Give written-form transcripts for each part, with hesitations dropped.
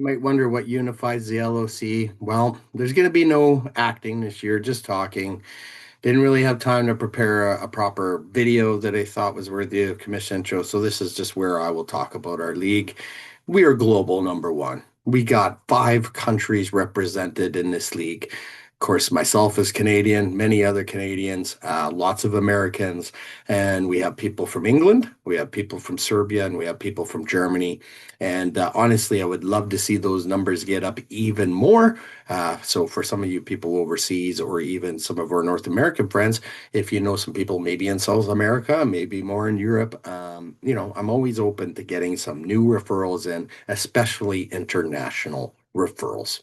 Might wonder what unifies the LOC. Well, there's going to be no acting this year, just talking. Didn't really have time to prepare a proper video that I thought was worthy of commission intro. So this is just where I will talk about our league. We are global number one. We got five countries represented in this league. Of course, myself as Canadian, many other Canadians, lots of Americans, and we have people from England, we have people from Serbia, and we have people from Germany. And honestly, I would love to see those numbers get up even more. So for some of you people overseas or even some of our North American friends, if you know some people maybe in South America, maybe more in Europe, I'm always open to getting some new referrals in, especially international referrals.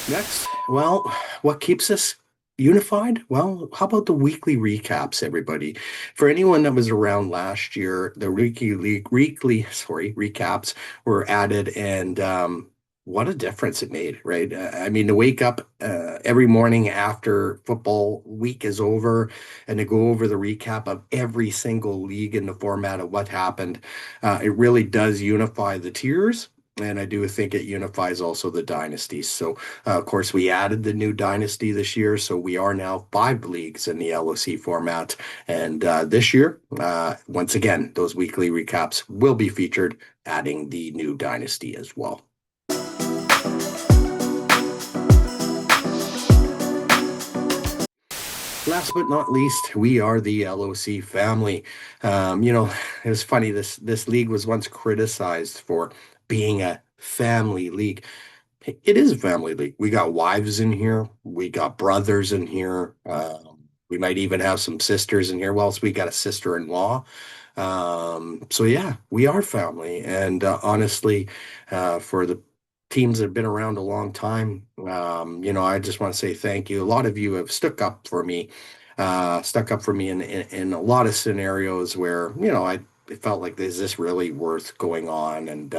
Next, well, what keeps us unified? Well, how about the weekly recaps, everybody? For anyone that was around last year, the weekly recaps were added, and what a difference it made, right? I mean, to wake up every morning after football week is over and to go over the recap of every single league in the format of what happened, it really does unify the tiers. And I do think it unifies also the dynasties. So of course, we added the new dynasty this year, so we are now five leagues in the LOC format. And this year, once again, those weekly recaps will be featured, adding the new dynasty as well. Last but not least, we are the LOC family. It was funny. This league was once criticized for being a family league. It is a family league. We got wives in here. We got brothers in here. We might even have some sisters in here. Well, so we got a sister-in-law. So yeah, we are family. And honestly, for the teams that have been around a long time, I just want to say thank you. A lot of you have stuck up for me in a lot of scenarios where, I it felt like, is this really worth going on? And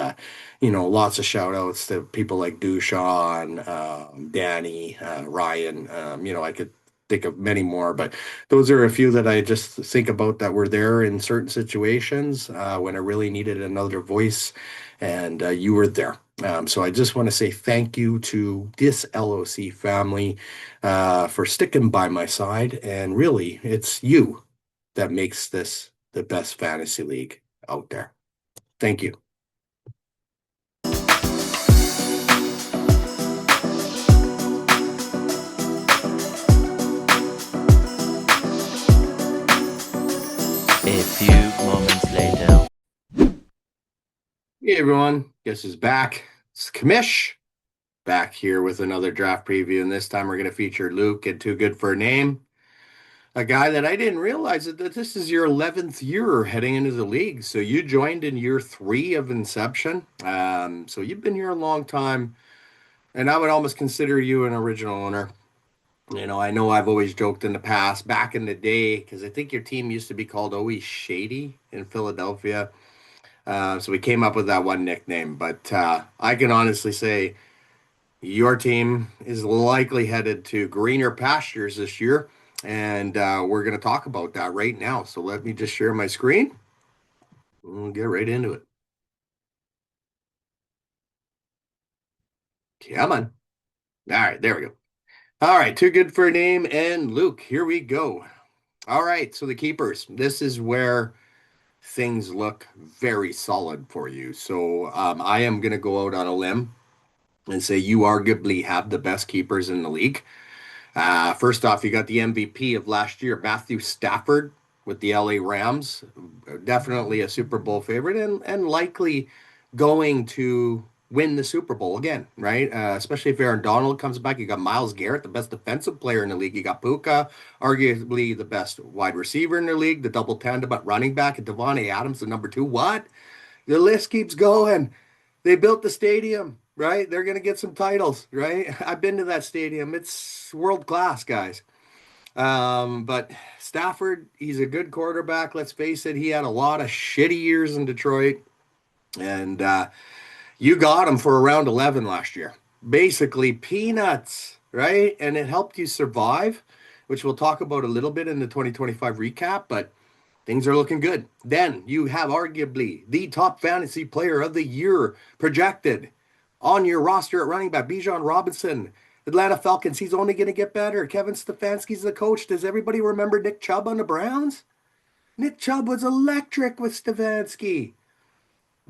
lots of shout outs to people like Dushan, Danny, Ryan. I could think of many more, but those are a few that I just think about that were there in certain situations when I really needed another voice, and you were there. So I just want to say thank you to this LOC family for sticking by my side. And really, it's you that makes this the best fantasy league out there. Thank you. A few moments later. Hey everyone, guess who's back? It's Kamish back here with another draft preview, and this time we're going to feature Luke at Too Good for a Name, a guy that I didn't realize that this is your 11th year heading into the league. So you joined in year three of inception. So you've been here a long time, and I would almost consider you an original owner. I know I've always joked in the past, back in the day, because I think your team used to be called Always Shady in Philadelphia. So we came up with that one nickname. But I can honestly say your team is likely headed to greener pastures this year. And we're going to talk about that right now. So let me just share my screen. We'll get right into it. Come on. All right, there we go. All right, Too Good for a Name and Luke, here we go. All right, so the keepers. This is where things look very solid for you. So I am going to go out on a limb and say you arguably have the best keepers in the league. First off, you got the MVP of last year, Matthew Stafford with the LA Rams. Definitely a Super Bowl favorite and likely going to win the Super Bowl again, right? Especially if Aaron Donald comes back. You got Myles Garrett, the best defensive player in the league. You got Puka, arguably the best wide receiver in the league, the double tandem at running back, and Devontae Adams, the number two. What? The list keeps going. They built the stadium, right? They're going to get some titles, right? I've been to that stadium. It's world class, guys. But Stafford, he's a good quarterback. Let's face it, he had a lot of shitty years in Detroit. And you got him for around 11 last year. Basically, peanuts, right? And it helped you survive, which we'll talk about a little bit in the 2025 recap. But things are looking good. Then you have arguably the top fantasy player of the year projected on your roster at running back, Bijan Robinson. Atlanta Falcons, he's only going to get better. Kevin Stefanski's the coach. Does everybody remember Nick Chubb on the Browns? Nick Chubb was electric with Stefanski.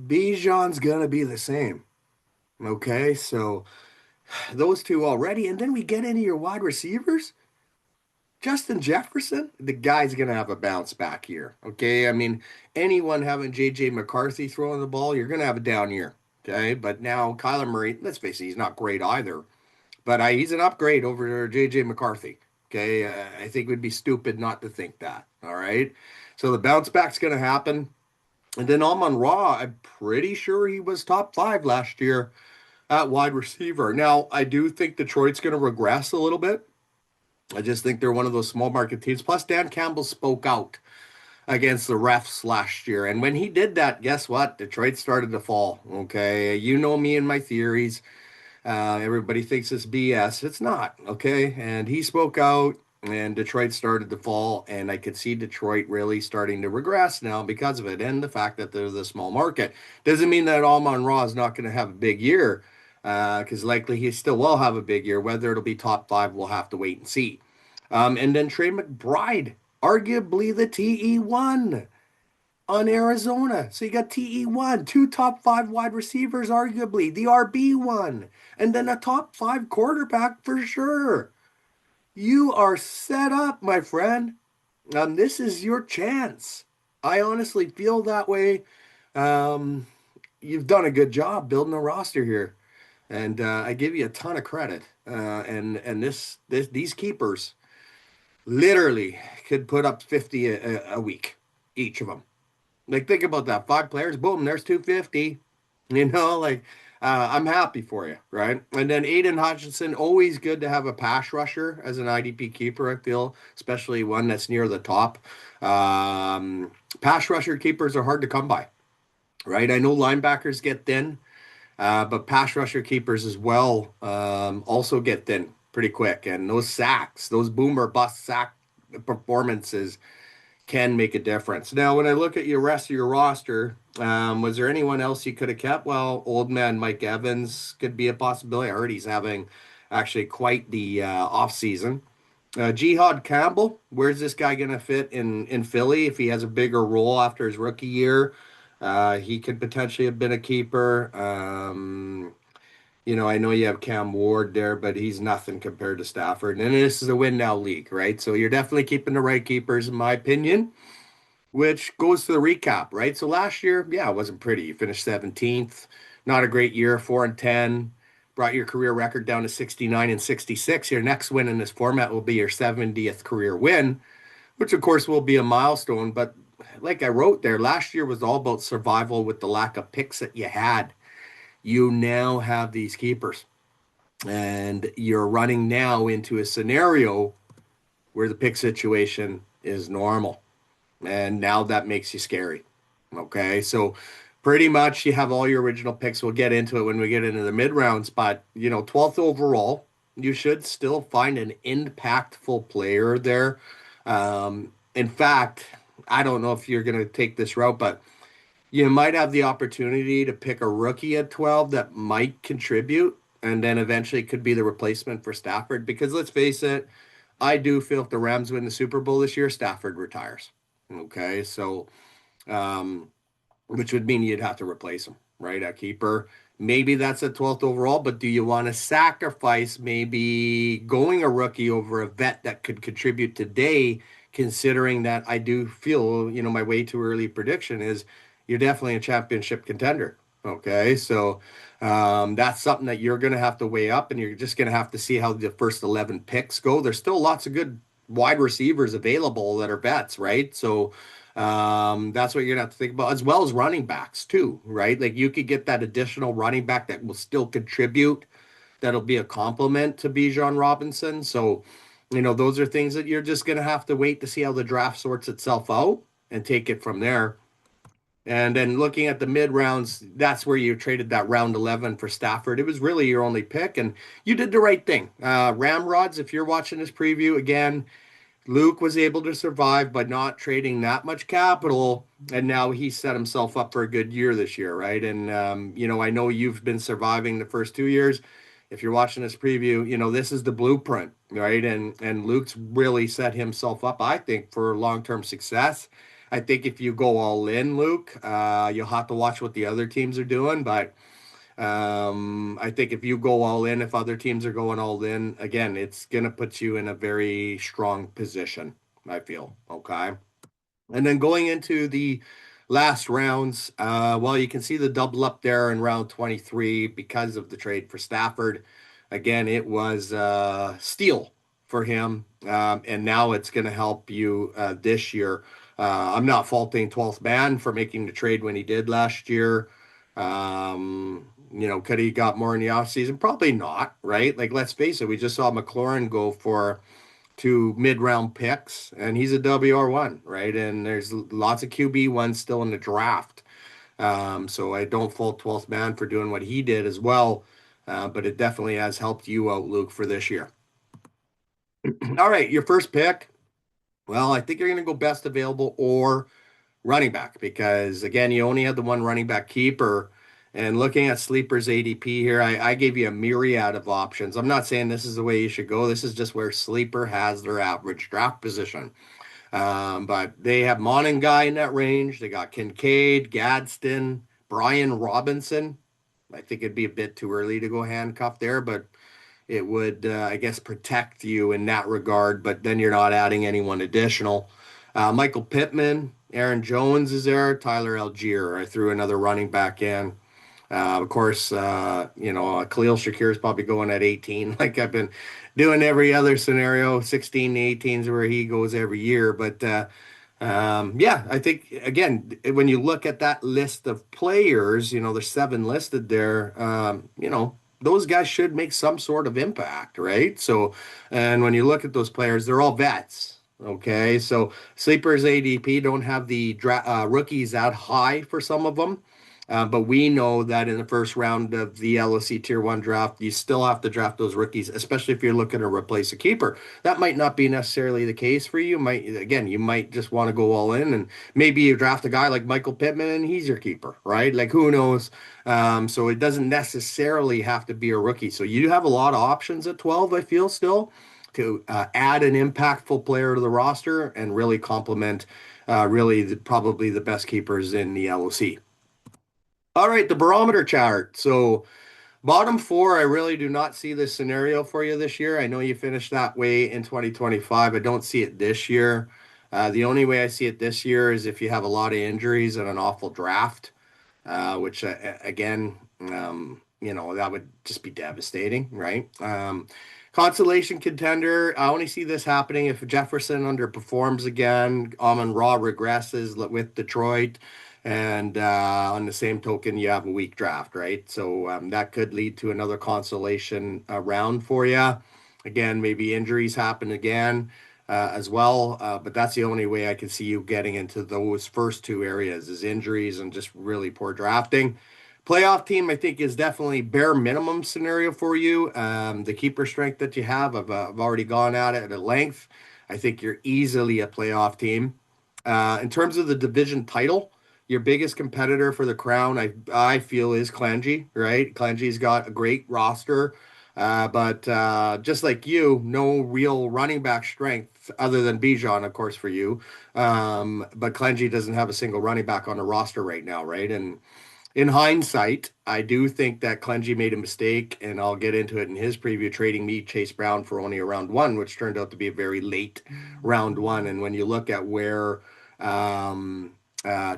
Bijan's going to be the same. Okay, so those two already. And then we get into your wide receivers. Justin Jefferson, the guy's going to have a bounce back year. Okay, I mean, anyone having J.J. McCarthy throwing the ball, you're going to have a down year. Okay, but now Kyler Murray, let's face it, he's not great either. But he's an upgrade over J.J. McCarthy. Okay, I think it would be stupid not to think that. All right, so the bounce back's going to happen. And then Amon-Ra, I'm pretty sure he was top 5 last year at wide receiver. Now, I do think Detroit's going to regress a little bit. I just think they're one of those small market teams. Plus, Dan Campbell spoke out against the refs last year. And when he did that, guess what? Detroit started to fall. Okay, you know me and my theories. Everybody thinks it's BS. It's not. Okay, and he spoke out, and Detroit started to fall. And I could see Detroit really starting to regress now because of it. And the fact that they're the small market doesn't mean that Amon-Ra is not going to have a big year. Because likely he still will have a big year. Whether it'll be top 5, we'll have to wait and see. And then Trey McBride, arguably the TE1 on Arizona. So you got TE1, 2 top 5 wide receivers, arguably, the RB1, and then a top 5 quarterback for sure. You are set up, my friend. This is your chance. I honestly feel that way. You've done a good job building a roster here. And I give you a ton of credit. And these keepers literally could put up 50 a week, each of them. Like, think about that. 5 players, boom, there's 250. I'm happy for you, right? And then Aiden Hutchinson, always good to have a pass rusher as an IDP keeper, I feel, especially one that's near the top. Pass rusher keepers are hard to come by, right? I know linebackers get thin. But pass rusher keepers as well also get thin pretty quick. And those sacks, those boomer bust sack performances can make a difference. Now, when I look at your rest of your roster, was there anyone else you could have kept? Well, old man Mike Evans could be a possibility. I heard he's having actually quite the offseason. Jihad Campbell, where's this guy going to fit in Philly if he has a bigger role after his rookie year? He could potentially have been a keeper. I know you have Cam Ward there, but he's nothing compared to Stafford. And this is a win now league, right? So you're definitely keeping the right keepers, in my opinion, which goes to the recap, right? So last year, yeah, it wasn't pretty. You finished 17th. Not a great year, 4-10. Brought your career record down to 69-66. Your next win in this format will be your 70th career win, which of course will be a milestone. But like I wrote there, last year was all about survival with the lack of picks that you had. You now have these keepers, and you're running now into a scenario where the pick situation is normal. And now that makes you scary. Okay, so pretty much you have all your original picks. We'll get into it when we get into the mid rounds, but 12th overall, you should still find an impactful player there. In fact, I don't know if you're going to take this route, but you might have the opportunity to pick a rookie at 12 that might contribute, and then eventually could be the replacement for Stafford. Because let's face it, I do feel if the Rams win the Super Bowl this year, Stafford retires. Okay, so which would mean you'd have to replace him, right? A keeper. Maybe that's a 12th overall, but do you want to sacrifice maybe going a rookie over a vet that could contribute today, considering that I do feel, my way too early prediction is you're definitely a championship contender. Okay, so that's something that you're going to have to weigh up, and you're just going to have to see how the first 11 picks go. There's still lots of good wide receivers available that are vets, right? So that's what you're gonna have to think about, as well as running backs too, right? Like, you could get that additional running back that will still contribute, that'll be a complement to Bijan Robinson. So those are things that you're just gonna have to wait to see how the draft sorts itself out and take it from there. And then looking at the mid rounds, that's where you traded that round 11 for Stafford. It was really your only pick, and you did the right thing. Ramrods, if you're watching this preview again, Luke was able to survive by not trading that much capital, and now he set himself up for a good year this year, right? And I know you've been surviving the first 2 years. If you're watching this preview, this is the blueprint, right? And Luke's really set himself up, I think, for long-term success. I think if you go all in, Luke, you'll have to watch what the other teams are doing, but I think if you go all in, if other teams are going all in, again, it's going to put you in a very strong position, I feel. Okay. And then going into the last rounds, well, you can see the double up there in round 23 because of the trade for Stafford. Again, it was steal for him. And now it's going to help you this year. I'm not faulting 12th man for making the trade when he did last year. Could he got more in the offseason? Probably not, right? Like, let's face it, we just saw McLaurin go for two mid-round picks, and he's a WR1, right? And there's lots of QB1 still in the draft. So I don't fault 12th man for doing what he did as well, but it definitely has helped you out, Luke, for this year. All right, your first pick. Well, I think you're going to go best available or running back because, again, you only had the one running back keeper. And looking at Sleeper's ADP here, I gave you a myriad of options. I'm not saying this is the way you should go. This is just where Sleeper has their average draft position. But they have Guy in that range. They got Kincaid, Gadsden, Brian Robinson. I think it'd be a bit too early to go handcuff there, but it would, I guess, protect you in that regard. But then you're not adding anyone additional. Michael Pittman, Aaron Jones is there, Tyler Algier. I threw another running back in. Of course, Khalil Shakir is probably going at 18, like I've been doing every other scenario. 16 to 18 is where he goes every year. But yeah, I think, again, when you look at that list of players, there's 7 listed there, those guys should make some sort of impact, right? So, and when you look at those players, they're all vets. Okay, so Sleeper's ADP don't have the rookies that high for some of them. But we know that in the first round of the LOC Tier 1 draft, you still have to draft those rookies, especially if you're looking to replace a keeper. That might not be necessarily the case for you. You might just want to go all in, and maybe you draft a guy like Michael Pittman and he's your keeper, right? Like, who knows? So it doesn't necessarily have to be a rookie. So you have a lot of options at 12, I feel, still to add an impactful player to the roster and really complement probably the best keepers in the LOC. All right, the barometer chart. So bottom 4, I really do not see this scenario for you this year. I know you finished that way in 2025. I don't see it this year. The only way I see it this year is if you have a lot of injuries and an awful draft, which again, that would just be devastating, right? Consolation contender. I only see this happening if Jefferson underperforms again. Amon-Ra regresses with Detroit. And on the same token, you have a weak draft, right? So that could lead to another consolation round for you. Again, maybe injuries happen again as well. But that's the only way I can see you getting into those first 2 areas is injuries and just really poor drafting. Playoff team, I think, is definitely bare minimum scenario for you. The keeper strength that you have, I've already gone at it at length. I think you're easily a playoff team. In terms of the division title, your biggest competitor for the crown, I feel, is Clangy, right? Clangy's got a great roster, but just like you, no real running back strength other than Bijan, of course, for you. But Clangy doesn't have a single running back on the roster right now, right? And in hindsight, I do think that Clengy made a mistake, and I'll get into it in his preview, trading me Chase Brown for only a round 1, which turned out to be a very late round 1. And when you look at where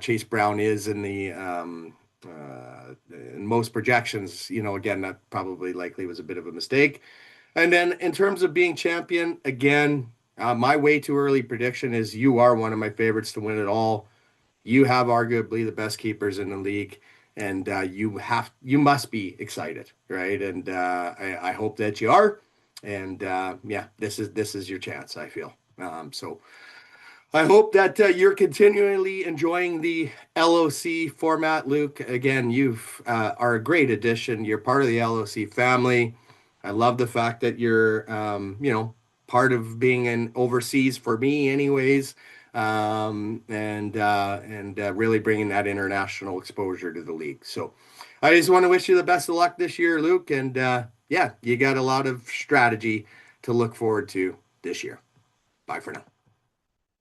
Chase Brown is in the in most projections, again, that probably likely was a bit of a mistake. And then in terms of being champion, again, my way too early prediction is you are one of my favorites to win it all. You have arguably the best keepers in the league, and you must be excited, right? And I hope that you are. And yeah, this is your chance, I feel. So I hope that you're continually enjoying the LOC format, Luke. Again, you are a great addition. You're part of the LOC family. I love the fact that you're, part of being an overseas for me anyways. Really bringing that international exposure to the league. So I just want to wish you the best of luck this year, Luke. And yeah, you got a lot of strategy to look forward to this year. Bye for now.